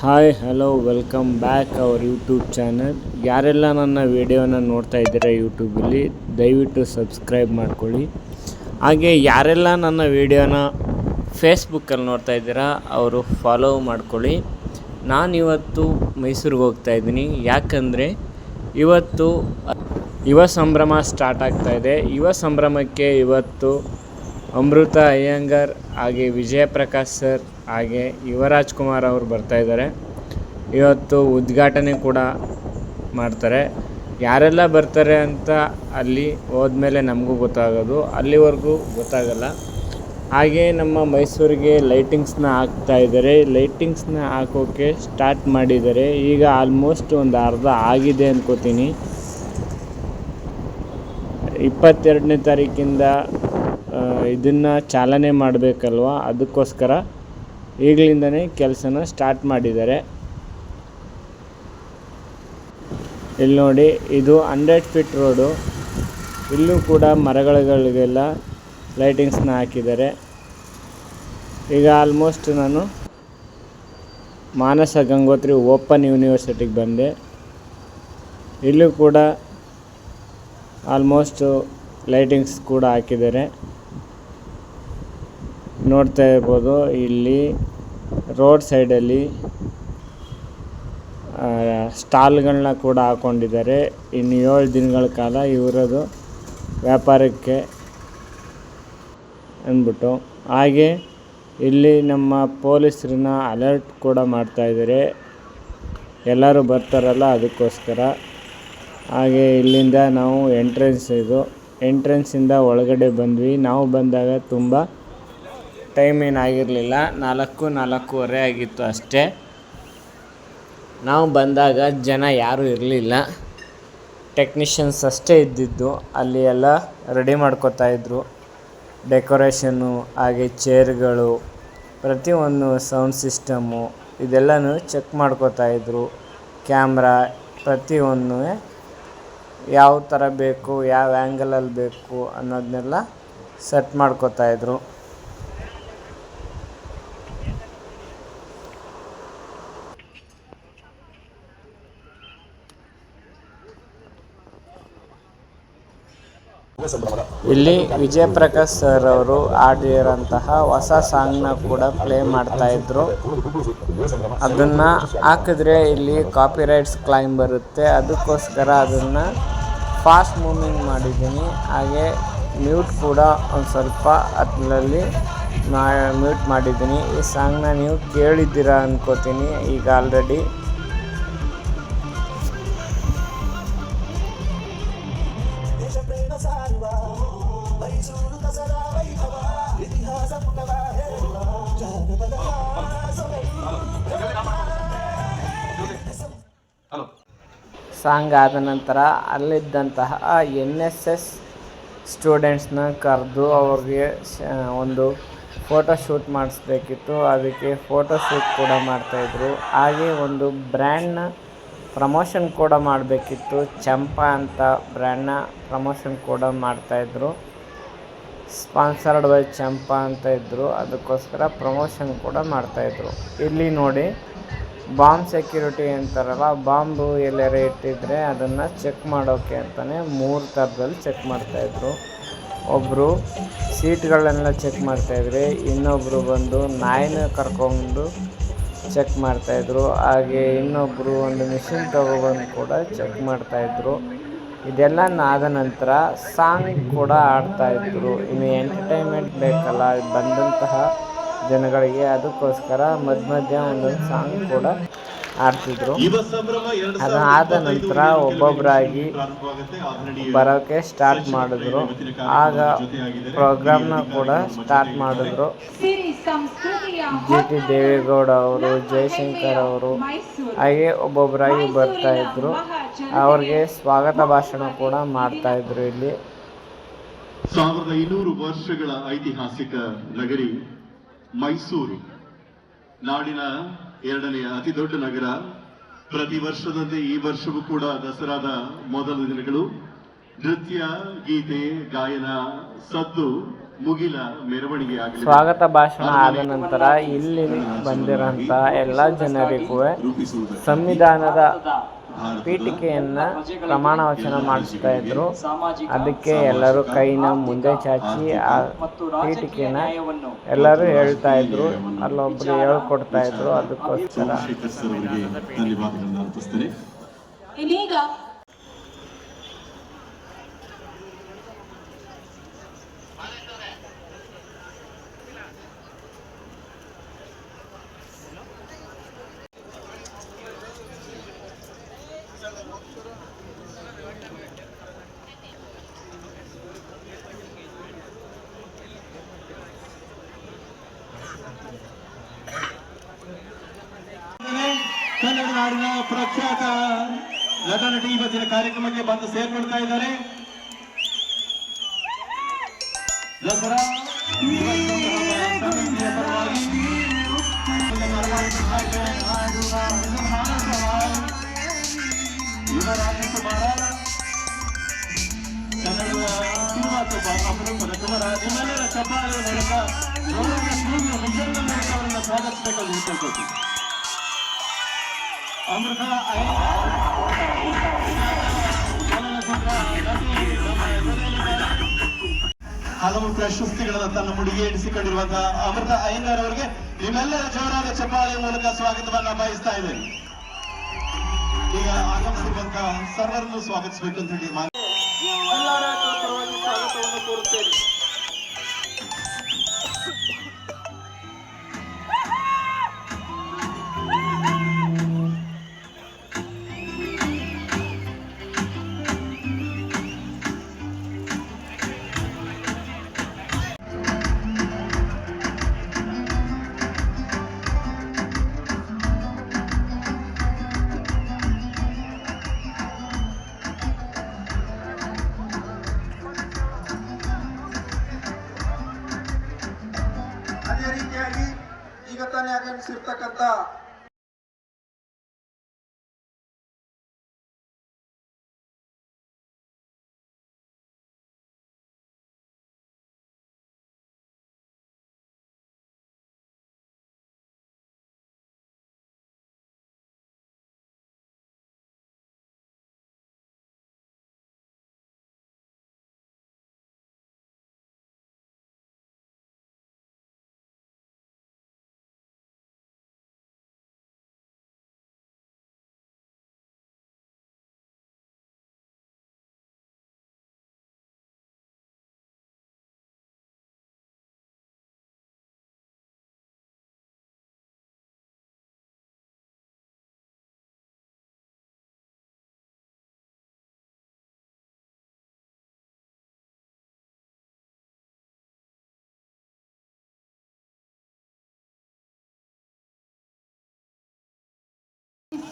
Hi hello welcome back our YouTube channel. ಯಾರೆಲ್ಲ ನನ್ನ ವಿಡಿಯೋನ ನೋಡ್ತಾ ಇದ್ದೀರಾ ಯೂಟ್ಯೂಬಲ್ಲಿ, ದಯವಿಟ್ಟು ಸಬ್ಸ್ಕ್ರೈಬ್ ಮಾಡ್ಕೊಳ್ಳಿ. ಹಾಗೆ ಯಾರೆಲ್ಲ ನನ್ನ ವಿಡಿಯೋನ ಫೇಸ್ಬುಕ್ಕಲ್ಲಿ ನೋಡ್ತಾ ಇದ್ದೀರಾ ಅವರು ಫಾಲೋ ಮಾಡ್ಕೊಳ್ಳಿ. ನಾನಿವತ್ತು ಮೈಸೂರಿಗೆ ಹೋಗ್ತಾ ಇದ್ದೀನಿ. ಯಾಕಂದರೆ ಇವತ್ತು ಯುವ ಸಂಭ್ರಮ ಸ್ಟಾರ್ಟ್ ಆಗ್ತಾಯಿದೆ. ಯುವ ಸಂಭ್ರಮಕ್ಕೆ ಇವತ್ತು ಅಮೃತ ಅಯ್ಯಂಗಾರ್ ಹಾಗೆ ವಿಜಯ ಪ್ರಕಾಶ್ ಸರ್ ಹಾಗೆ ಯುವರಾಜ್ ಕುಮಾರ್ ಅವರು ಬರ್ತಾಯಿದ್ದಾರೆ. ಇವತ್ತು ಉದ್ಘಾಟನೆ ಕೂಡ ಮಾಡ್ತಾರೆ. ಯಾರೆಲ್ಲ ಬರ್ತಾರೆ ಅಂತ ಅಲ್ಲಿ ಹೋದ್ಮೇಲೆ ನಮಗೂ ಗೊತ್ತಾಗೋದು, ಅಲ್ಲಿವರೆಗೂ ಗೊತ್ತಾಗಲ್ಲ. ಹಾಗೆ ನಮ್ಮ ಮೈಸೂರಿಗೆ ಲೈಟಿಂಗ್ಸ್ನ ಹಾಕ್ತಾಯಿದ್ದಾರೆ. ಲೈಟಿಂಗ್ಸ್ನ ಹಾಕೋಕ್ಕೆ ಸ್ಟಾರ್ಟ್ ಮಾಡಿದ್ದಾರೆ. ಈಗ ಆಲ್ಮೋಸ್ಟ್ ಒಂದು ಅರ್ಧ ಆಗಿದೆ ಅನ್ಕೋತೀನಿ. 22ನೇ ತಾರೀಕಿಂದ ಇದನ್ನು ಚಾಲನೆ ಮಾಡಬೇಕಲ್ವ, ಅದಕ್ಕೋಸ್ಕರ ಈಗಲಿಂದನೇ ಕೆಲಸನ ಸ್ಟಾರ್ಟ್ ಮಾಡಿದ್ದಾರೆ. ಇಲ್ಲಿ ನೋಡಿ, ಇದು 100 ಫೀಟ್ ರೋಡು. ಇಲ್ಲೂ ಕೂಡ ಮರಗಳಿಗೆಲ್ಲ ಲೈಟಿಂಗ್ಸ್ನ ಹಾಕಿದ್ದಾರೆ. ಈಗ ಆಲ್ಮೋಸ್ಟ್ ನಾನು ಮಾನಸ ಗಂಗೋತ್ರಿ ಓಪನ್ ಯೂನಿವರ್ಸಿಟಿಗೆ ಬಂದೆ. ಇಲ್ಲೂ ಕೂಡ ಆಲ್ಮೋಸ್ಟ್ ಲೈಟಿಂಗ್ಸ್ ಕೂಡ ಹಾಕಿದ್ದಾರೆ. ನೋಡ್ತಾ ಇರ್ಬೋದು, ಇಲ್ಲಿ ರೋಡ್ ಸೈಡಲ್ಲಿ ಸ್ಟಾಲ್ಗಳನ್ನ ಕೂಡ ಹಾಕ್ಕೊಂಡಿದ್ದಾರೆ. ಇನ್ನು 7 ದಿನಗಳ ಕಾಲ ಇವರದು ವ್ಯಾಪಾರಕ್ಕೆ ಅಂದ್ಬಿಟ್ಟು. ಹಾಗೆ ಇಲ್ಲಿ ನಮ್ಮ ಪೊಲೀಸರನ್ನ ಅಲರ್ಟ್ ಕೂಡ ಮಾಡ್ತಾಯಿದ್ದಾರೆ, ಎಲ್ಲರೂ ಬರ್ತಾರಲ್ಲ ಅದಕ್ಕೋಸ್ಕರ. ಹಾಗೆ ಇಲ್ಲಿಂದ ನಾವು ಎಂಟ್ರೆನ್ಸಿಂದ ಒಳಗಡೆ ಬಂದ್ವಿ. ನಾವು ಬಂದಾಗ ತುಂಬ ಟೈಮ್ ಏನಾಗಿರಲಿಲ್ಲ, 4:30 ಆಗಿತ್ತು ಅಷ್ಟೇ. ನಾವು ಬಂದಾಗ ಜನ ಯಾರೂ ಇರಲಿಲ್ಲ, ಟೆಕ್ನಿಷಿಯನ್ಸ್ ಅಷ್ಟೇ ಇದ್ದಿದ್ದು. ಅಲ್ಲಿ ಎಲ್ಲ ರೆಡಿ ಮಾಡ್ಕೋತಾಯಿದ್ರು, ಡೆಕೋರೇಷನ್ನು ಹಾಗೆ ಚೇರ್ಗಳು, ಪ್ರತಿಯೊಂದು ಸೌಂಡ್ ಸಿಸ್ಟಮ್ಮು ಇದೆಲ್ಲನೂ ಚೆಕ್ ಮಾಡ್ಕೋತಾಯಿದ್ರು. ಕ್ಯಾಮ್ರಾ ಪ್ರತಿಯೊಂದು ಯಾವ ಥರ ಬೇಕು, ಯಾವ ಆ್ಯಂಗಲಲ್ಲಿ ಬೇಕು ಅನ್ನೋದನ್ನೆಲ್ಲ ಸೆಟ್ ಮಾಡ್ಕೋತಾಯಿದ್ರು. ಇಲ್ಲಿ ವಿಜಯ ಪ್ರಕಾಶ್ ಸರ್ ಅವರು ಆಡಿರೋಂತಹ ಹೊಸ ಸಾಂಗ್ನ ಕೂಡ ಪ್ಲೇ ಮಾಡ್ತಾಯಿದ್ರು. ಅದನ್ನು ಹಾಕಿದ್ರೆ ಇಲ್ಲಿ ಕಾಪಿರೈಟ್ಸ್ ಕ್ಲೈಮ್ ಬರುತ್ತೆ, ಅದಕ್ಕೋಸ್ಕರ ಅದನ್ನು ಫಾಸ್ಟ್ ಮೂವಿಂಗ್ ಮಾಡಿದ್ದೀನಿ. ಹಾಗೆ ಮ್ಯೂಟ್ ಕೂಡ ಒಂದು ಸ್ವಲ್ಪ ಅದರಲ್ಲಿ ಮ್ಯೂಟ್ ಮಾಡಿದ್ದೀನಿ. ಈ ಸಾಂಗ್ನ ನೀವು ಕೇಳಿದ್ದೀರಾ ಅನ್ಕೋತೀನಿ ಈಗ ಆಲ್ರೆಡಿ. ಸಾಂಗ್ ಆದ ನಂತರ ಅಲ್ಲಿದ್ದಂತಹ NSS ಸ್ಟೂಡೆಂಟ್ಸ್ನ ಕರೆದು ಅವ್ರಿಗೆ ಒಂದು ಫೋಟೋ ಶೂಟ್ ಮಾಡಿಸ್ಬೇಕಿತ್ತು. ಅದಕ್ಕೆ ಫೋಟೋ ಶೂಟ್ ಕೂಡ ಮಾಡ್ತಾಯಿದ್ರು. ಹಾಗೆ ಒಂದು ಬ್ರ್ಯಾಂಡ್ನ ಪ್ರಮೋಷನ್ ಕೂಡ ಮಾಡಬೇಕಿತ್ತು. ಚಂಪಾ ಅಂತ ಬ್ರ್ಯಾಂಡ್ನ ಪ್ರಮೋಷನ್ ಕೂಡ ಮಾಡ್ತಾಯಿದ್ರು. ಸ್ಪಾನ್ಸರ್ಡ್ ಬೈ ಚಂಪಾ ಅಂತ ಇದ್ದರು, ಅದಕ್ಕೋಸ್ಕರ ಪ್ರಮೋಷನ್ ಕೂಡ ಮಾಡ್ತಾಯಿದ್ರು. ಇಲ್ಲಿ ನೋಡಿ, ಬಾಂಬ್ ಸೆಕ್ಯೂರಿಟಿ ಅಂತಾರಲ್ಲ, ಬಾಂಬು ಎಲ್ಲಾರ ಇಟ್ಟಿದ್ರೆ ಅದನ್ನು ಚೆಕ್ ಮಾಡೋಕ್ಕೆ ಅಂತಲೇ 3 ಥರದಲ್ಲಿ ಚೆಕ್ ಮಾಡ್ತಾಯಿದ್ರು. ಒಬ್ಬರು ಸೀಟ್ಗಳನ್ನೆಲ್ಲ ಚೆಕ್ ಮಾಡ್ತಾಯಿದ್ರು, ಇನ್ನೊಬ್ಬರು ಬಂದು ನಾಯಿನ ಕರ್ಕೊಂಡು ಚೆಕ್ ಮಾಡ್ತಾಯಿದ್ರು. ಹಾಗೆ ಇನ್ನೊಬ್ಬರು ಒಂದು ಮಿಷಿನ್ ತೊಗೊಬಂದು ಕೂಡ ಚೆಕ್ ಮಾಡ್ತಾಯಿದ್ರು. ಇದೆಲ್ಲ ಆದ ನಂತರ ಸಾಂಗ್ ಕೂಡ ಆಡ್ತಾಯಿದ್ರು. ಇನ್ನು ಎಂಟರ್ಟೈನ್ಮೆಂಟ್ ಬೇಕಲ್ಲ ಬಂದಂತಹ ಜನಗಳಿಗೆ, ಅದಕ್ಕೋಸ್ಕರ ಮಧ್ಯ ಒಂದೊಂದು ಸಾಂಗ್ ಕೂಡ ಆಡ್ತಿದ್ರು. ಅದಾದ ನಂತರ ಒಬ್ಬೊಬ್ಬರಾಗಿ ಬರೋಕ್ಕೆ ಸ್ಟಾರ್ಟ್ ಮಾಡಿದ್ರು. ಆಗ ಪ್ರೋಗ್ರಾಮ್ನ ಕೂಡ ಸ್ಟಾರ್ಟ್ ಮಾಡಿದ್ರು. GT ದೇವೇಗೌಡ ಅವರು, ಜಯಶಂಕರ್ ಅವರು ಹಾಗೆ ಒಬ್ಬೊಬ್ಬರಾಗಿ ಬರ್ತಾಯಿದ್ರು. ಅವ್ರಿಗೆ ಸ್ವಾಗತ ಭಾಷಣ ಕೂಡ ಮಾಡ್ತಾಯಿದ್ರು. ಇಲ್ಲಿ 1200 ವರ್ಷಗಳ ಐತಿಹಾಸಿಕ ನಗರಿ ಮೈಸೂರು, ನಾಡಿನ 2ನೇ ಅತಿ ದೊಡ್ಡ ನಗರ. ಪ್ರತಿ ವರ್ಷದಂತೆ ಈ ವರ್ಷವೂ ಕೂಡ ದಸರಾದ ಮೊದಲ ದಿನಗಳು ನೃತ್ಯ, ಗೀತೆ, ಗಾಯನ, ಸದ್ದು ಮುಗಿಲ ಮೆರವಣಿಗೆ ಆಗಲಿ. ಸ್ವಾಗತ ಭಾಷಣ ಆದ ನಂತರ ಇಲ್ಲಿ ಬಂದಿರೋಂಥ ಎಲ್ಲ ಜನರಿಗೂ ಸಂವಿಧಾನದ ಪೀಠಿಕೆಯನ್ನು ಪ್ರಮಾಣ ವಚನ ಮಾಡಿಸ್ತಾ ಇದ್ರು. ಅದಕ್ಕೆ ಎಲ್ಲರೂ ಕೈನ ಮುಂದೆ ಚಾಚಿ ಆ ಪೀಠಿಕೆನ ಎಲ್ಲರೂ ಹೇಳ್ತಾ ಇದ್ರು, ಅಲ್ಲೊಬ್ರು ಹೇಳ್ಕೊಡ್ತಾ ಇದ್ರು. ಅದಕ್ಕೋಸ್ಕರ ಧನ್ಯವಾದಗಳನ್ನು ಅರ್ಪಿಸ್ತೇನೆ. ಇದೀಗ ಕನ್ನಡ ನಾಡಿನ ಪ್ರಖ್ಯಾತ ನಟ ನಟಿ ಇವತ್ತಿನ ಕಾರ್ಯಕ್ರಮಕ್ಕೆ ಬಂದು ಸೇರ್ಕೊಳ್ತಾ ಇದ್ದಾರೆ. ದಸರಾ ಸಮಿತಿಯ ಪರವಾಗಿ ಕನ್ನಡದ ಅಪರೂಪದ ಕುಮಾರ ನಿಮ್ಮೆಲ್ಲರ ಚಪ್ಪಾಳೆ ಮೂಲಕ ಅವರನ್ನು ಸ್ವಾಗತಿಸಬೇಕೆಂದು ಕೇಳ್ಕೊಳ್ತೀವಿ. ಅಮೃತ ಹಲವು ಪ್ರಶಸ್ತಿಗಳನ್ನು ತನ್ನ ಮುಡಿಗೆ ಇಡಿಸಿಕೊಂಡಿರುವಂತಹ ಅಮೃತ ಅಯ್ಯಂಗಾರ್ ಅವರಿಗೆ ನಿಮ್ಮೆಲ್ಲರ ಜೋರಾದ ಚಪ್ಪಾಳೆಯ ಮೂಲಕ ಸ್ವಾಗತವನ್ನ ಬಯಸ್ತಾ ಇದ್ದೇನೆ. ಈಗ ಆಗಮಿಸಿರುವಂತಹ ಸರ್ವರನ್ನು ಸ್ವಾಗತಿಸಬೇಕು ಅಂತ ಹೇಳಿ ಎಲ್ಲರ ಪರವಾಗಿ ಸ್ವಾಗತವನ್ನು ಕೋರುತ್ತೇನೆ. ಅದೇ ರೀತಿಯಾಗಿ ಈಗ ತಾನೇ ಆಗಮಿಸಿರ್ತಕ್ಕಂಥ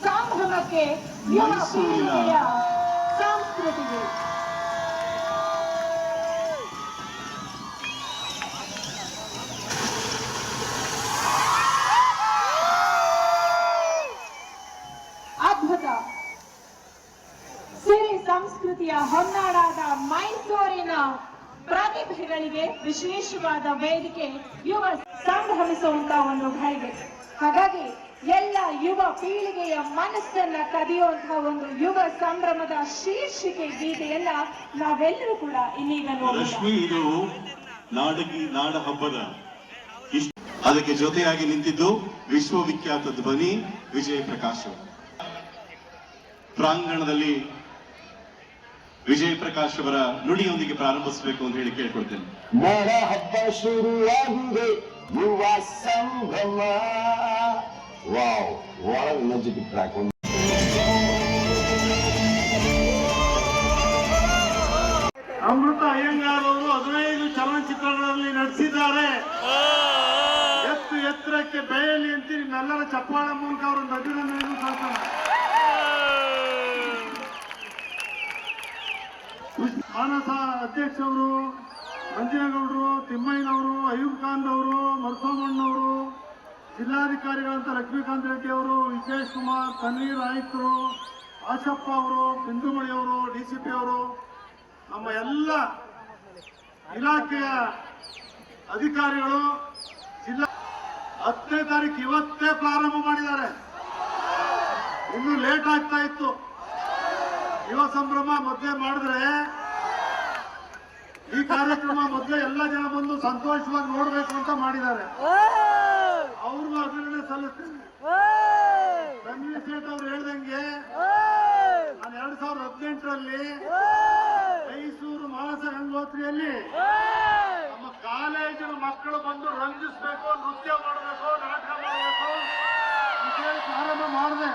ಸಂಭ್ರಮಕ್ಕೆ ಯುವ ಪೀಳಿಗೆಯ ಸಂಸ್ಕೃತಿಗೆ ಅದ್ಭುತ ಸಿರಿ ಸಂಸ್ಕೃತಿಯ ಹೊನ್ನಾಡಾದ ಮೈಸೂರಿನ ಪ್ರತಿಭೆಗಳಿಗೆ ವಿಶೇಷವಾದ ವೇದಿಕೆ ಯುವ ಸಂಭ್ರಮಿಸುವಂತ ಒಂದು ಘಳಿಗೆ. ಹಾಗಾಗಿ ಎಲ್ಲ ಯುವ ಪೀಳಿಗೆಯ ಮನಸ್ಸನ್ನ ಕದಿಯುವಂತಹ ಒಂದು ಯುವ ಸಂಭ್ರಮದ ಶೀರ್ಷಿಕೆ ಗೀತೆಯನ್ನ ನಾವೆಲ್ಲರೂ ಕೂಡ ಇನ್ನೀಗ ಲಕ್ಷ್ಮಿ ಇದು ನಾಡ ಹಬ್ಬದ ಅದಕ್ಕೆ ಜೊತೆಯಾಗಿ ನಿಂತಿದ್ದು ವಿಶ್ವವಿಖ್ಯಾತ ಧ್ವನಿ ವಿಜಯ ಪ್ರಕಾಶ್. ಪ್ರಾಂಗಣದಲ್ಲಿ ವಿಜಯ್ ಪ್ರಕಾಶ್ ಅವರ ನುಡಿಯೊಂದಿಗೆ ಪ್ರಾರಂಭಿಸಬೇಕು ಅಂತ ಹೇಳಿ ಕೇಳ್ಕೊಳ್ತೇನೆ. ನಾಡ ಹಬ್ಬ ಶುರುವಾಗಿದೆ ಯುವ ಸಂಭ್ರಮ. Wow, what a energetic track. ಅಮೃತ ಅಯ್ಯಂಗಾರ್ ಅವರು 15 ಚಲನಚಿತ್ರಗಳಲ್ಲಿ ನಟಿಸಿದ್ದಾರೆ. ಎತ್ತರಕ್ಕೆ ಬೆಳೆಯಲಿ ಅಂತ ನಿಮ್ಮೆಲ್ಲರ ಚಪ್ಪಾಳೆ ಮೂಲಕ ಅವರು ನಟಿಗಳನ್ನು ಕಳ್ತಾರೆ. ಮಾನಸ ಅಧ್ಯಕ್ಷವರು, ಮಂಜೇಗೌಡರು, ತಿಮ್ಮಯ್ಯನವರು, ಅಯ್ಯೂಬ್ ಖಾನ್ ಅವರು, ಮರ್ಸೋಮಣ್ಣವರು, ಜಿಲ್ಲಾಧಿಕಾರಿಗಳಂತ ಲಕ್ಷ್ಮೀಕಾಂತ್ ರೆಡ್ಡಿ ಅವರು, ವಿಜೇಶ್ ಕುಮಾರ್, ತನ್ವೀರ್ ಆಯುಕ್ತರು, ಆಶಪ್ಪ ಅವರು, ಬಿಂದುಮಣಿ ಅವರು, DCP ಅವರು, ನಮ್ಮ ಎಲ್ಲ ಇಲಾಖೆಯ ಅಧಿಕಾರಿಗಳು ಜಿಲ್ಲಾ 10ನೇ ತಾರೀಕು ಇವತ್ತೇ ಪ್ರಾರಂಭ ಮಾಡಿದ್ದಾರೆ. ಇನ್ನು ಲೇಟ್ ಆಗ್ತಾ ಇತ್ತು. ಯುವ ಸಂಭ್ರಮ ಮೊದಲೇ ಮಾಡಿದ್ರೆ ಈ ಕಾರ್ಯಕ್ರಮ ಮೊದಲೇ ಎಲ್ಲ ಜನ ಬಂದು ಸಂತೋಷವಾಗಿ ನೋಡ್ಬೇಕು ಅಂತ ಮಾಡಿದ್ದಾರೆ. ಅವ್ರಿಗೂ ಅಭಿನಂದನೆ ಸಲ್ಲಿಸ್ತೀನಿ. ರಣವೀರ್ ಸೇಠ್ ಅವ್ರು ಹೇಳ್ದಂಗೆ ನಾನು 2018ರಲ್ಲಿ ಮೈಸೂರು ಮಾನಸ ಗಂಗೋತ್ರಿಯಲ್ಲಿ ನಮ್ಮ ಕಾಲೇಜಿನ ಮಕ್ಕಳು ಬಂದು ರಂಜಿಸ್ಬೇಕು, ನೃತ್ಯ ಮಾಡಬೇಕು, ನಾಟಕ ಮಾಡಬೇಕು ಅಂತೇಳಿ ಪ್ರಾರಂಭ ಮಾಡಿದೆ.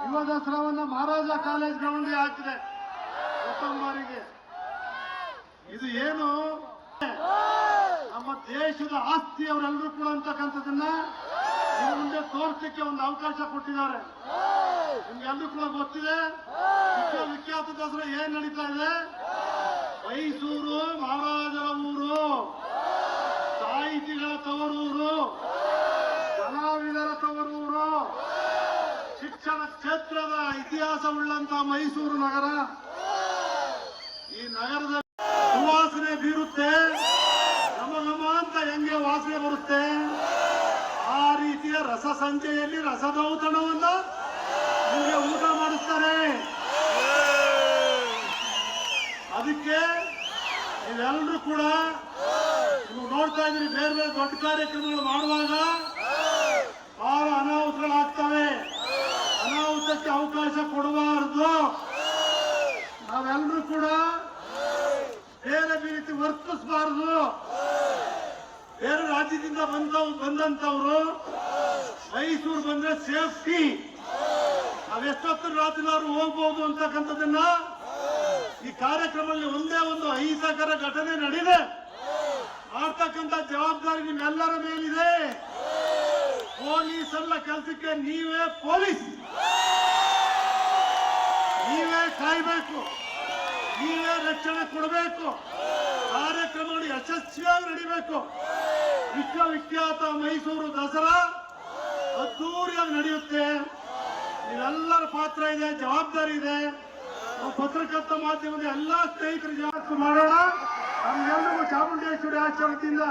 ಯುವ ದಸರಾವನ್ನ ಮಹಾರಾಜ ಕಾಲೇಜ್ ಗ್ರೌಂಡ್ಗೆ ಹಾಕಿದೆ ಪ್ರಥಮರಿಗೆ. ಇದು ಏನು ನಮ್ಮ ದೇಶದ ಆಸ್ತಿ ಅವರೆಲ್ಲರೂ ಕೂಡ ಅಂತಕ್ಕಂಥದ್ದನ್ನ ಇನ್ನು ಮುಂದೆ ತೋರಿಸಲಿಕ್ಕೆ ಒಂದು ಅವಕಾಶ ಕೊಟ್ಟಿದ್ದಾರೆ. ನಿಮ್ಗೆಲ್ಲರೂ ಕೂಡ ಗೊತ್ತಿದೆ ವಿಖ್ಯಾತ ದಸರಾ ಏನ್ ನಡೀತಾ ಇದೆ. ಮೈಸೂರು ಮಹಾರಾಜರ ಊರು, ಸಾಹಿತಿಗಳ ತವರೂರು, ಕಲಾವಿದರ ತವರೂರು, ಶಿಕ್ಷಣ ಕ್ಷೇತ್ರದ ಇತಿಹಾಸವುಳ್ಳಂತ ಮೈಸೂರು ನಗರ. ಈ ನಗರದಲ್ಲಿ ಸುವಾಸನೆ ಬೀರುತ್ತೆ, ಘಮ ಘಮ ಅಂತ ಹೆಂಗೆ ವಾಸನೆ ಬರುತ್ತೆ, ಆ ರೀತಿಯ ರಸ ಸಂಜೆಯಲ್ಲಿ ರಸದೌತಣವನ್ನ ನಿಮಗೆ ಊಟ ಮಾಡಿಸ್ತಾರೆ. ಅದಕ್ಕೆ ನೀವೆಲ್ಲರೂ ಕೂಡ ನೀವು ನೋಡ್ತಾ ಇದ್ದೀರಿ, ಬೇರೆ ಬೇರೆ ದೊಡ್ಡ ಕಾರ್ಯಕ್ರಮಗಳು ಮಾಡುವಾಗ ಬಹಳ ಅನಾಹುತಗಳಾಗ್ತವೆ. ಅನಾಹುತಕ್ಕೆ ಅವಕಾಶ ಕೊಡಬಾರದು. ನಾವೆಲ್ಲರೂ ಕೂಡ ಬೇರೆ ರೀತಿ ವರ್ತಿಸಬಾರದು. ಬೇರೆ ರಾಜ್ಯದಿಂದ ಬಂದಂತವ್ರು ಮೈಸೂರು ಬಂದ್ರೆ ಸೇಫ್ಟಿ, ನಾವೆಷ್ಟೊತ್ತು ರಾತ್ರಿನಾದ್ರು ಹೋಗ್ಬೋದು ಅಂತಕ್ಕಂಥದ್ದನ್ನ ಈ ಕಾರ್ಯಕ್ರಮದಲ್ಲಿ ಒಂದೇ ಒಂದು ಅಹಿತಕರ ಘಟನೆ ನಡೆದಿದೆ. ಮಾಡ್ತಕ್ಕಂಥ ಜವಾಬ್ದಾರಿ ನಿಮ್ಮೆಲ್ಲರ ಮೇಲಿದೆ. ಪೊಲೀಸ್ ಅಲ್ಲ ಕೆಲಸಕ್ಕೆ, ನೀವೇ ಪೊಲೀಸ್, ನೀವೇ ಕಾಯ್ಬೇಕು, ನೀವೇ ರಕ್ಷಣೆ ಕೊಡಬೇಕು. ಕಾರ್ಯಕ್ರಮಗಳು ಯಶಸ್ವಿಯಾಗಿ ನಡೀಬೇಕು. ವಿಶ್ವವಿಖ್ಯಾತ ಮೈಸೂರು ದಸರಾ ಅದ್ದೂರಿಯಾಗಿ ನಡೆಯುತ್ತೆ. ನೀವೆಲ್ಲರ ಪಾತ್ರ ಇದೆ, ಜವಾಬ್ದಾರಿ ಇದೆ. ನಾವು ಪತ್ರಕರ್ತ ಮಾಧ್ಯಮದ ಎಲ್ಲಾ ಸ್ನೇಹಿತರು ಜಾಸ್ತಿ ಮಾಡೋಣ. ನಮ್ಗೆಲ್ಲರಿಗೂ ಚಾಮುಂಡೇಶ್ವರಿ ಆಶ್ರಮದಿಂದ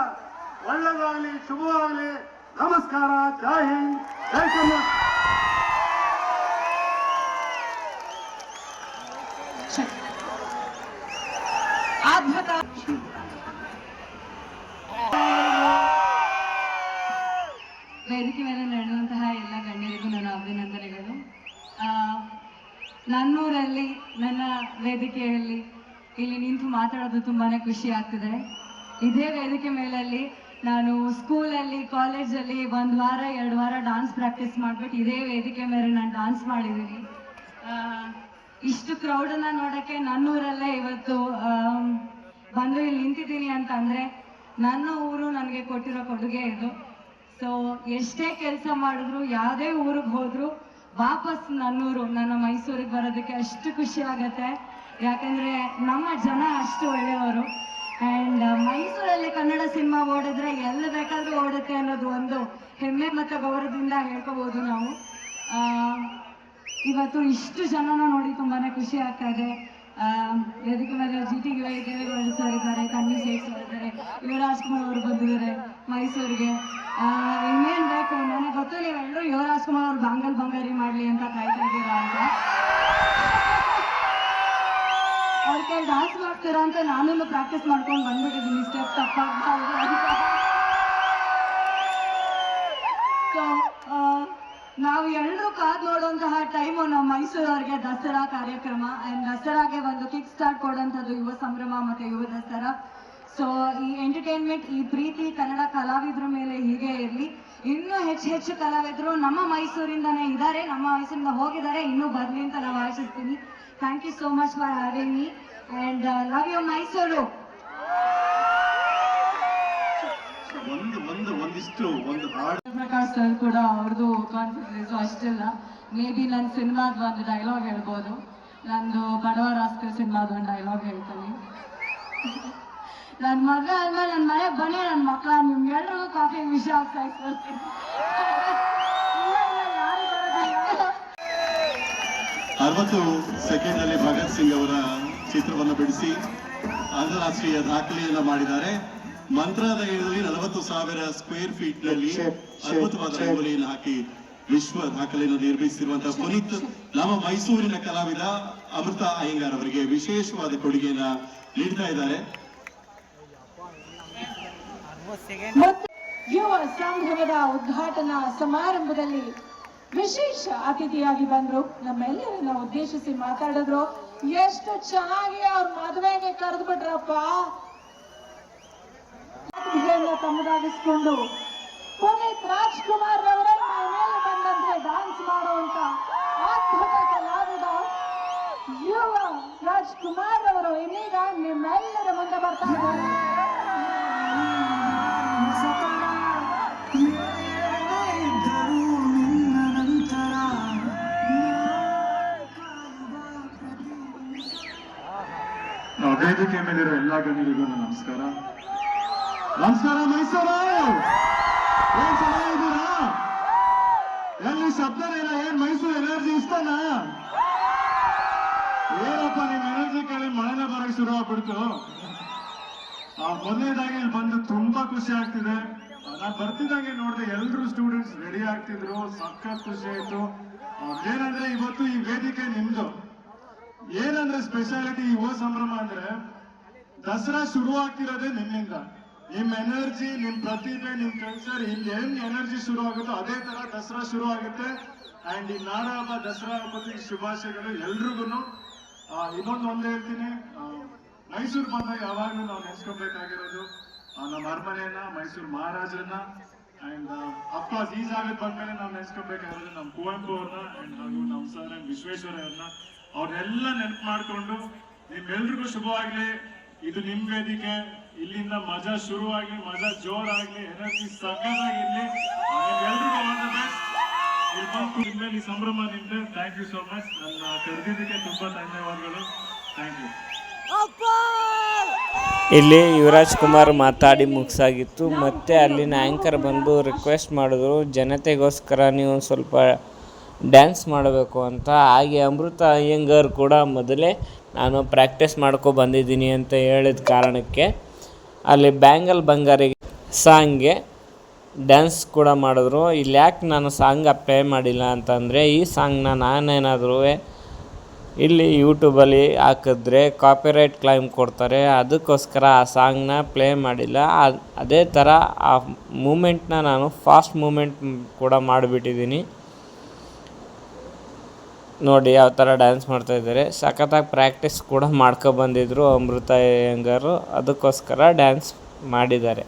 ಒಳ್ಳೆದಾಗಲಿ, ಶುಭವಾಗಲಿ. ನಮಸ್ಕಾರ. ಜೈ ಹಿಂದ್, ಜೈ ಕರ್ನಾಟಕ. ವೇದಿಕೆ ಮೇಲೆ ನಡೆಯುವಂತಹ ಎಲ್ಲ ಗಣ್ಯರಿಗೂ ನನ್ನ ಅಭಿನಂದನೆಗಳು. ನನ್ನೂರಲ್ಲಿ ನನ್ನ ವೇದಿಕೆಯಲ್ಲಿ ಇಲ್ಲಿ ನಿಂತು ಮಾತಾಡೋದು ತುಂಬಾನೇ ಖುಷಿ ಆಗ್ತಿದೆ. ಇದೇ ವೇದಿಕೆ ಮೇಲಲ್ಲಿ ನಾನು ಸ್ಕೂಲಲ್ಲಿ, ಕಾಲೇಜಲ್ಲಿ 1 ವಾರ 2 ವಾರ ಡಾನ್ಸ್ ಪ್ರಾಕ್ಟೀಸ್ ಮಾಡ್ಬಿಟ್ಟು ಇದೇ ವೇದಿಕೆ ಮೇಲೆ ನಾನು ಡಾನ್ಸ್ ಮಾಡಿದ್ದೀನಿ. ಇಷ್ಟು ಕ್ರೌಡನ್ನ ನೋಡೋಕ್ಕೆ ನನ್ನೂರಲ್ಲೇ ಇವತ್ತು ಬಂದು ಇಲ್ಲಿ ನಿಂತಿದ್ದೀನಿ ಅಂತ ಅಂದರೆ ನನ್ನ ಊರು ನನಗೆ ಕೊಟ್ಟಿರೋ ಕೊಡುಗೆ ಇದು. ಸೊ ಎಷ್ಟೇ ಕೆಲಸ ಮಾಡಿದ್ರು, ಯಾವುದೇ ಊರಿಗೆ ಹೋದ್ರು ವಾಪಸ್ ನನ್ನೂರು, ನನ್ನ ಮೈಸೂರಿಗೆ ಬರೋದಕ್ಕೆ ಅಷ್ಟು ಖುಷಿ ಆಗತ್ತೆ. ಯಾಕಂದರೆ ನಮ್ಮ ಜನ ಅಷ್ಟು ಒಳ್ಳೆಯವರು. ಆ್ಯಂಡ್ ಮೈಸೂರಲ್ಲಿ ಕನ್ನಡ ಸಿನಿಮಾ ಓಡಿದ್ರೆ ಎಲ್ಲಿ ಬೇಕಾದರೂ ಓಡುತ್ತೆ ಅನ್ನೋದು ಒಂದು ಹೆಮ್ಮೆ ಮತ್ತು ಗೌರವದಿಂದ ಹೇಳ್ಕೋಬೋದು ನಾವು. ಇವತ್ತು ಇಷ್ಟು ಜನನ ನೋಡಿ ತುಂಬಾ ಖುಷಿ ಆಗ್ತಾ ಇದೆ. ವೇದಿಕೆ ಮೇಲೆ GT ದೇವೇಗೌಡ ಸರ್ ಇದ್ದಾರೆ, ತನ್ವಿ ಶೇಖ್ ಸರ್ ಇದ್ದಾರೆ, ಯುವರಾಜ್ ಕುಮಾರ್ ಅವರು ಬಂದಿದ್ದಾರೆ ಮೈಸೂರಿಗೆ. ಇನ್ನೇನು ಬೇಕು, ನನಗೆ ಗೊತ್ತು ನೀವೆಲ್ಲರೂ ಯುವರಾಜ್ ಕುಮಾರ್ ಅವ್ರು ಬಾಂಗಲ್ ಬಂಗಾರಿ ಮಾಡಲಿ ಅಂತ ಕಾಯ್ತಾ ಇದ್ದೀರಾ ಅಂತ. ಅವ್ರ ಕೈ ಡಾನ್ಸ್ ಮಾಡ್ತೀರಾ ಅಂತ ನಾನು ಪ್ರಾಕ್ಟೀಸ್ ಮಾಡ್ಕೊಂಡು ಬಂದ್ಬಿಟ್ಟಿದ್ದೀನಿ, ಸ್ಟೆಪ್ ತಪ್ಪಾಗ್ತಾ ಇದೆ. ಸೊ ನಾವು ಎಲ್ಲರೂ ಕಾದು ನೋಡುವಂತಹ ಟೈಮು ನಮ್ಮ ಮೈಸೂರವ್ರಿಗೆ ದಸರಾ ಕಾರ್ಯಕ್ರಮ. ಆ್ಯಂಡ್ ದಸರಾಗೆ ಒಂದು ಕಿಕ್ ಸ್ಟಾರ್ಟ್ ಕೊಡುವಂಥದ್ದು ಯುವ ಸಂಭ್ರಮ ಮತ್ತು ಯುವ ದಸರಾ. ಸೊ ಈ ಎಂಟರ್ಟೈನ್ಮೆಂಟ್, ಈ ಪ್ರೀತಿ ಕನ್ನಡ ಕಲಾವಿದ್ರ ಮೇಲೆ ಹೀಗೆ ಇರಲಿ. ಇನ್ನೂ ಹೆಚ್ಚು ಕಲಾವಿದರು ನಮ್ಮ ಮೈಸೂರಿಂದನೇ ಇದ್ದಾರೆ, ನಮ್ಮ ಮೈಸೂರಿಂದ ಹೋಗಿದ್ದಾರೆ, ಇನ್ನೂ ಬರಲಿ ಅಂತ ನಾವು ಆಶಿಸ್ತೀನಿ. Thank you so much for having me and love you Mysuru. ಒಂದು ಹಾಡು ಪ್ರಕಾಶ್ ಸರ್ ಕೂಡ ಅವ್ರದ್ದು ಕಾನ್ಫಿಡೆನ್ಸ್ ಅಷ್ಟಿಲ್ಲ. ಮೇ ಬಿ ನನ್ನ ಸಿನಿಮಾದ ಒಂದು ಡೈಲಾಗ್ ಹೇಳ್ಬೋದು. ನಂದು ಬಡವ ರಾಸ್ಕಲ್ ಸಿನಿಮಾದ ಒಂದು ಡೈಲಾಗ್ ಹೇಳ್ತೀನಿ. ನನ್ನ ಮದುವೆ ಆದ್ಮೇಲೆ ನನ್ನ ಮನೆಗೆ ಬನ್ನಿ, ನನ್ನ ಮಕ್ಕಳ ನಿಮ್ಗೆಲ್ರಿಗೂ ಕಾಫಿ ವಿಷಯ ಆಗ್ತಾ ಇರ್ತೀನಿ. 60 ಸೆಕೆಂಡ್ನಲ್ಲಿ ಭಗತ್ ಸಿಂಗ್ ಅವರ ಚಿತ್ರವನ್ನು ಬಿಡಿಸಿ ಅಂತಾರಾಷ್ಟ್ರೀಯ ದಾಖಲೆಯನ್ನು ಮಾಡಿದ್ದಾರೆ. ಮಂತ್ರಾಲಯದಲ್ಲಿ 40,000 ಸ್ಕ್ವೇರ್ ಫೀಟ್ ನಲ್ಲಿ ಅದ್ಭುತವಾದ ರಂಗೋಲಿಯನ್ನು ಹಾಕಿ ವಿಶ್ವ ದಾಖಲೆಯನ್ನು ನಿರ್ಮಿಸಿರುವಂತಹ ಪುನೀತ್ ನಮ್ಮ ಮೈಸೂರಿನ ಕಲಾವಿದ ಅಮೃತ ಅಯ್ಯಂಗಾರ್ ಅವರಿಗೆ ವಿಶೇಷವಾದ ಕೊಡುಗೆಯನ್ನ ನೀಡ್ತಾ ಇದ್ದಾರೆ. ಯುವ ಸಂಭ್ರಮದ ಉದ್ಘಾಟನಾ ಸಮಾರಂಭದಲ್ಲಿ ವಿಶೇಷ ಅತಿಥಿಯಾಗಿ ಬಂದ್ರು, ನಮ್ಮೆಲ್ಲರನ್ನ ಉದ್ದೇಶಿಸಿ ಮಾತಾಡಿದ್ರು. ಎಷ್ಟು ಚೆನ್ನಾಗಿ ಅವ್ರ ಮದುವೆಗೆ ಕರೆದು ಬಿಟ್ರಪ್ಪ. ತಮ್ಮದಾಗಿಸ್ಕೊಂಡು ಪುನೀತ್ ರಾಜ್ಕುಮಾರ್ ರವರೇ ಮೇಲೆ ಬಂದಂತೆ ಡಾನ್ಸ್ ಮಾಡುವಂತ ಅದ್ಭುತ ಕಲಾವಿದ ಯುವ ರಾಜ್ಕುಮಾರ್ ಅವರು ಇನ್ನೀಗ ನಿಮ್ಮೆಲ್ಲರ ಮುಂದೆ ಬರ್ತಾ ಇದ್ದಾರೆ. ವೇದಿಕೆ ಮೇಲಿರೋ ಎಲ್ಲ ಗಣ್ಯರಿಗೂ ನಮಸ್ಕಾರ. ನಮಸ್ಕಾರ ಮೈಸೂರು, ಏನ್ ಚೆನ್ನಾಗಿದ್ದೀರಾ? ಎಲ್ಲಿ ಶಬ್ದನೇ ಇಲ್ಲ. ಏನ್ ಮೈಸೂರು ಎನರ್ಜಿ ಇಷ್ಟನಾ? ಏನಪ್ಪ ನಿಮ್ ಎನರ್ಜಿ ಕೇಳಿ ಮಳೆನೇ ಬರಕ್ ಶುರು ಆಗ್ಬಿಡ್ತು. ಮೊದಲನೇದಾಗಿ ಇಲ್ಲಿ ಬಂದು ತುಂಬಾ ಖುಷಿ ಆಗ್ತಿದೆ. ನಾನ್ ಬರ್ತಿದ್ದಂಗೆ ನೋಡಿದೆ ಎಲ್ರು ಸ್ಟೂಡೆಂಟ್ಸ್ ರೆಡಿ ಆಗ್ತಿದ್ರು, ಸಖತ್ ಖುಷಿ ಆಯ್ತು. ಏನಂದ್ರೆ ಇವತ್ತು ಈ ವೇದಿಕೆ ನಿಮ್ದು. ಏನಂದ್ರೆ ಸ್ಪೆಷಾಲಿಟಿ ಯುವ ಸಂಭ್ರಮ ಅಂದ್ರೆ ದಸರಾ ಶುರು ಆಗ್ತಿರೋದೇ ನಿಮ್ಮಿಂದ. ನಿಮ್ ಎನರ್ಜಿ, ನಿಮ್ ಪ್ರತಿಭೆ, ನಿಮ್ ಕಲ್ಚರ್, ಇಲ್ಲಿ ಏನ್ ಎನರ್ಜಿ ಶುರು ಆಗುತ್ತೋ ಅದೇ ತರ ದಸರಾ ಶುರು ಆಗುತ್ತೆ. ಅಂಡ್ ಈ ನಾಡ ಹಬ್ಬ, ದಸರಾ ಹಬ್ಬದ ಶುಭಾಶಯಗಳು ಎಲ್ರಿಗೂ. ಇನ್ನೊಂದು ಹೇಳ್ತೀನಿ, ಮೈಸೂರು ಬಂದಾಗ ಯಾವಾಗ್ಲೂ ನಾವು ನೆನ್ಸ್ಕೊಬೇಕಾಗಿರೋದು ನಮ್ಮ ಅರಮನೆಯನ್ನ, ಮೈಸೂರು ಮಹಾರಾಜರನ್ನ. ಅಂಡ್ ಅಫ್ಕೋರ್ಸ್ ಈ ಜಾಗಕ್ಕೆ ಬಂದ್ಮೇಲೆ ನಾವು ನೆನ್ಸ್ಕೊಬೇಕಾಗಿರೋದು ನಮ್ಮ ಕುವೆಂಪು ಅವ್ರನ್ನ ಅಂಡ್ ಹಾಗೂ ನಮ್ಮ ಸರ್ ಎಂ ವಿಶ್ವೇಶ್ವರಯ್ಯವ್ರನ್ನ. ಅವ್ರನ್ನೆಲ್ಲ ನೆನಪು ಮಾಡ್ಕೊಂಡು ನಿಮ್ಮೆಲ್ರಿಗೂ ಶುಭವಾಗ್ಲಿ. ಇದು ನಿಮ್ ವೇದಿಕೆ, ಇಲ್ಲಿಂದ ಮಜಾ ಶುರುವಾಗಿ ಮಜಾ ಜೋರಾಗ್ಲಿ, ಎನರ್ಜಿ ಸಕ್ಕತ್ತಾಗಿರ್ಲಿ. ನಿಮ್ಗೆಲ್ರಿಗೂ ಆಲ್ ದ ಬೆಸ್ಟ್. ಇಲ್ಲಿ ಬಂದು ಇನ್ಮೇಲೆ ಈ ಸಂಭ್ರಮ ನಿಮ್ದೆ. Thank you so much. ನನ್ನ ಕರೆದಿದ್ದಕ್ಕೆ ತುಂಬಾ ಧನ್ಯವಾದಗಳು. Thank you. ಇಲ್ಲಿ ಯುವರಾಜ್ ಕುಮಾರ್ ಮಾತಾಡಿ ಮುಗಿಸಾಗಿತ್ತು. ಮತ್ತು ಅಲ್ಲಿನ ಆ್ಯಂಕರ್ ಬಂದು ರಿಕ್ವೆಸ್ಟ್ ಮಾಡಿದ್ರು, ಜನತೆಗೋಸ್ಕರ ನೀವು ಸ್ವಲ್ಪ ಡ್ಯಾನ್ಸ್ ಮಾಡಬೇಕು ಅಂತ. ಹಾಗೆ ಅಮೃತ ಅಯ್ಯಂಗಾರ್ ಕೂಡ ಮೊದಲೇ ನಾನು ಪ್ರಾಕ್ಟೀಸ್ ಮಾಡ್ಕೊ ಬಂದಿದ್ದೀನಿ ಅಂತ ಹೇಳಿದ ಕಾರಣಕ್ಕೆ ಅಲ್ಲಿ ಬ್ಯಾಂಗಲ್ ಬಂಗಾರಿಗೆ ಸಾಂಗ್ಗೆ ಡ್ಯಾನ್ಸ್ ಕೂಡ ಮಾಡಿದ್ರು. ಇಲ್ಲಿ ಯಾಕೆ ನಾನು ಸಾಂಗ್ ಪ್ಲೇ ಮಾಡಿಲ್ಲ ಅಂತಂದರೆ, ಈ ಸಾಂಗ್ನ ನಾನೇನಾದರೂ ಇಲ್ಲಿ ಯೂಟ್ಯೂಬಲ್ಲಿ ಹಾಕಿದ್ರೆ ಕಾಪಿರೈಟ್ ಕ್ಲೈಮ್ ಕೊಡ್ತಾರೆ. ಅದಕ್ಕೋಸ್ಕರ ಆ ಸಾಂಗ್ನ ಪ್ಲೇ ಮಾಡಿಲ್ಲ. ಅದೇ ಥರ ಆ ಮೂಮೆಂಟ್ನ ನಾನು ಫಾಸ್ಟ್ ಮೂಮೆಂಟ್ ಕೂಡ ಮಾಡಿಬಿಟ್ಟಿದ್ದೀನಿ. ನೋಡಿ ಯಾವ ಥರ ಡ್ಯಾನ್ಸ್ ಮಾಡ್ತಾಯಿದ್ದಾರೆ. ಸಖತ್ತಾಗಿ ಪ್ರಾಕ್ಟೀಸ್ ಕೂಡ ಮಾಡ್ಕೊಬಂದಿದ್ರು ಅಮೃತ ಅಯ್ಯಂಗಾರು, ಅದಕ್ಕೋಸ್ಕರ ಡ್ಯಾನ್ಸ್ ಮಾಡಿದ್ದಾರೆ.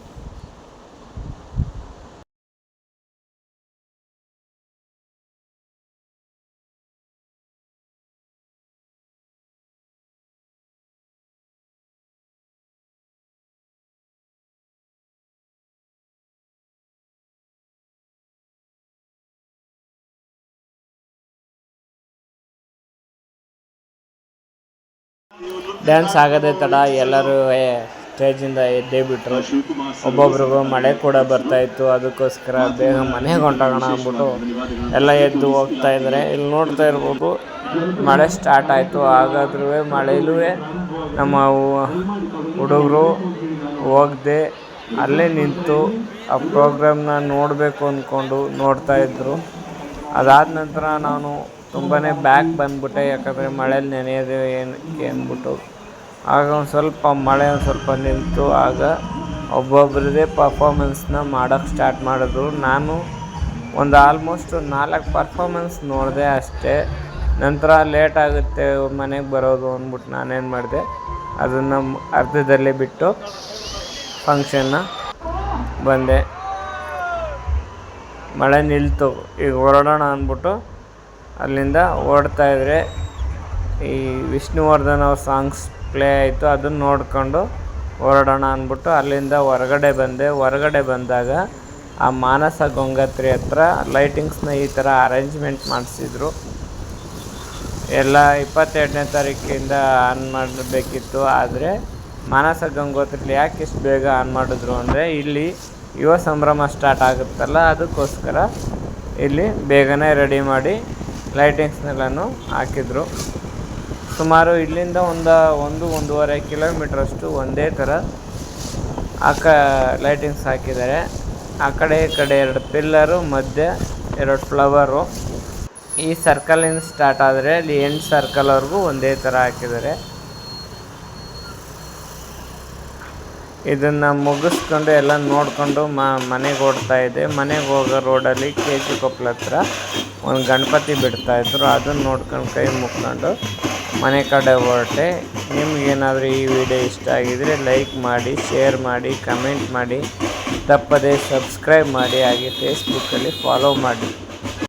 ಡ್ಯಾನ್ಸ್ ಆಗೋದೇ ತಡ ಎಲ್ಲರೂ ಸ್ಟೇಜಿಂದ ಎದ್ದೇ ಬಿಟ್ಟರು. ಒಬ್ಬೊಬ್ರಿಗೂ ಮಳೆ ಕೂಡ ಬರ್ತಾಯಿತ್ತು. ಅದಕ್ಕೋಸ್ಕರ ಬೇಗ ಮನೆಗೆ ಹೊಂಟೋಗೋಣ ಅಂದ್ಬಿಟ್ಟು ಎಲ್ಲ ಎದ್ದು ಹೋಗ್ತಾ ಇದ್ದಾರೆ. ಇಲ್ಲಿ ನೋಡ್ತಾ ಇರ್ಬೋದು ಮಳೆ ಸ್ಟಾರ್ಟ್ ಆಯಿತು. ಹಾಗಾದ್ರೂ ಮಳೆಯಲ್ಲೂ ನಮ್ಮ ಹುಡುಗರು ಹೋಗದೆ ಅಲ್ಲೇ ನಿಂತು ಆ ಪ್ರೋಗ್ರಾಮ್ನ ನೋಡಬೇಕು ಅಂದ್ಕೊಂಡು ನೋಡ್ತಾಯಿದ್ರು. ಅದಾದ ನಂತರ ನಾನು ತುಂಬಾ ಬ್ಯಾಕ್ ಬಂದ್ಬಿಟ್ಟೆ, ಯಾಕಂದರೆ ಮಳೇಲಿ ನೆನೆಯೋದು ಏನಕ್ಕೆ ಅಂದ್ಬಿಟ್ಟು. ಆಗ ಒಂದು ಸ್ವಲ್ಪ ಮಳೆ ನಿಂತು ಆಗ ಒಬ್ಬೊಬ್ಬರದೇ ಪರ್ಫಾಮೆನ್ಸ್ನ ಮಾಡೋಕ್ಕೆ ಸ್ಟಾರ್ಟ್ ಮಾಡಿದ್ರು. ನಾನು ಒಂದು ಆಲ್ಮೋಸ್ಟ್ 4 ಪರ್ಫಾಮೆನ್ಸ್ ನೋಡಿದೆ ಅಷ್ಟೇ. ನಂತರ ಲೇಟ್ ಆಗುತ್ತೆ ಮನೆಗೆ ಬರೋದು ಅಂದ್ಬಿಟ್ಟು ನಾನೇನು ಮಾಡಿದೆ, ಅದನ್ನು ಅರ್ಧದಲ್ಲೇ ಬಿಟ್ಟು ಫಂಕ್ಷನ್ನ ಬಂದೆ. ಮಳೆ ನಿಲ್ತು, ಈಗ ಹೊರಡೋಣ ಅಂದ್ಬಿಟ್ಟು ಅಲ್ಲಿಂದ ಓಡ್ತಾಯಿದ್ರೆ ಈ ವಿಷ್ಣುವರ್ಧನ್ ಅವ್ರ ಸಾಂಗ್ಸ್ ಪ್ಲೇ ಆಯಿತು. ಅದನ್ನು ನೋಡಿಕೊಂಡು ಹೊರಡೋಣ ಅಂದ್ಬಿಟ್ಟು ಅಲ್ಲಿಂದ ಹೊರಗಡೆ ಬಂದಾಗ ಆ ಮಾನಸ ಗಂಗೋತ್ರಿ ಹತ್ರ ಲೈಟಿಂಗ್ಸ್ನ ಈ ಥರ ಅರೇಂಜ್ಮೆಂಟ್ ಮಾಡಿಸಿದ್ರು. ಎಲ್ಲ 22ನೇ ತಾರೀಕಿಂದ ಆನ್ ಮಾಡಬೇಕಿತ್ತು. ಆದರೆ ಮಾನಸ ಗಂಗೋತ್ರಿಲಿ ಯಾಕೆ ಇಷ್ಟು ಬೇಗ ಆನ್ ಮಾಡಿದ್ರು ಅಂದರೆ, ಇಲ್ಲಿ ಯುವ ಸಂಭ್ರಮ ಸ್ಟಾರ್ಟ್ ಆಗುತ್ತಲ್ಲ, ಅದಕ್ಕೋಸ್ಕರ ಇಲ್ಲಿ ಬೇಗನೆ ರೆಡಿ ಮಾಡಿ ಲೈಟಿಂಗ್ಸ್ನೆಲ್ಲನೂ ಹಾಕಿದ್ರು. ಸುಮಾರು ಇಲ್ಲಿಂದ 1-1.5 ಕಿಲೋಮೀಟ್ರಷ್ಟು ಒಂದೇ ಥರ ಲೈಟಿಂಗ್ಸ್ ಹಾಕಿದ್ದಾರೆ. ಆ ಕಡೆ ಈ ಕಡೆ 2 ಪಿಲ್ಲರು, ಮಧ್ಯೆ 2 ಫ್ಲವರು. ಈ ಸರ್ಕಲಿಂದ ಸ್ಟಾರ್ಟ್ ಆದರೆ ಅಲ್ಲಿ ಎಂಡ್ ಸರ್ಕಲ್ವರೆಗೂ ಒಂದೇ ಥರ ಹಾಕಿದ್ದಾರೆ. ಇದನ್ನು ಮುಗಿಸ್ಕೊಂಡು ಎಲ್ಲ ನೋಡಿಕೊಂಡು ಮನೆಗೆ ಓಡ್ತಾ ಇದೆ. ಮನೆಗೆ ಹೋಗೋ ರೋಡಲ್ಲಿ KG ಕೊಪ್ಪಳ ಹತ್ರ ಒಂದು ಗಣಪತಿ ಬಿಡ್ತಾಯಿದ್ರು. ಅದನ್ನು ನೋಡ್ಕೊಂಡು ಕೈ ಮುಕ್ಕೊಂಡು ಮನೆ ಕಡೆ ಹೊರಟೆ. ನಿಮಗೇನಾದರೂ ಈ ವಿಡಿಯೋ ಇಷ್ಟ ಆಗಿದರೆ ಲೈಕ್ ಮಾಡಿ, ಶೇರ್ ಮಾಡಿ, ಕಮೆಂಟ್ ಮಾಡಿ, ತಪ್ಪದೇ ಸಬ್ಸ್ಕ್ರೈಬ್ ಮಾಡಿ, ಹಾಗೆ ಫೇಸ್ಬುಕ್ಕಲ್ಲಿ ಫಾಲೋ ಮಾಡಿ.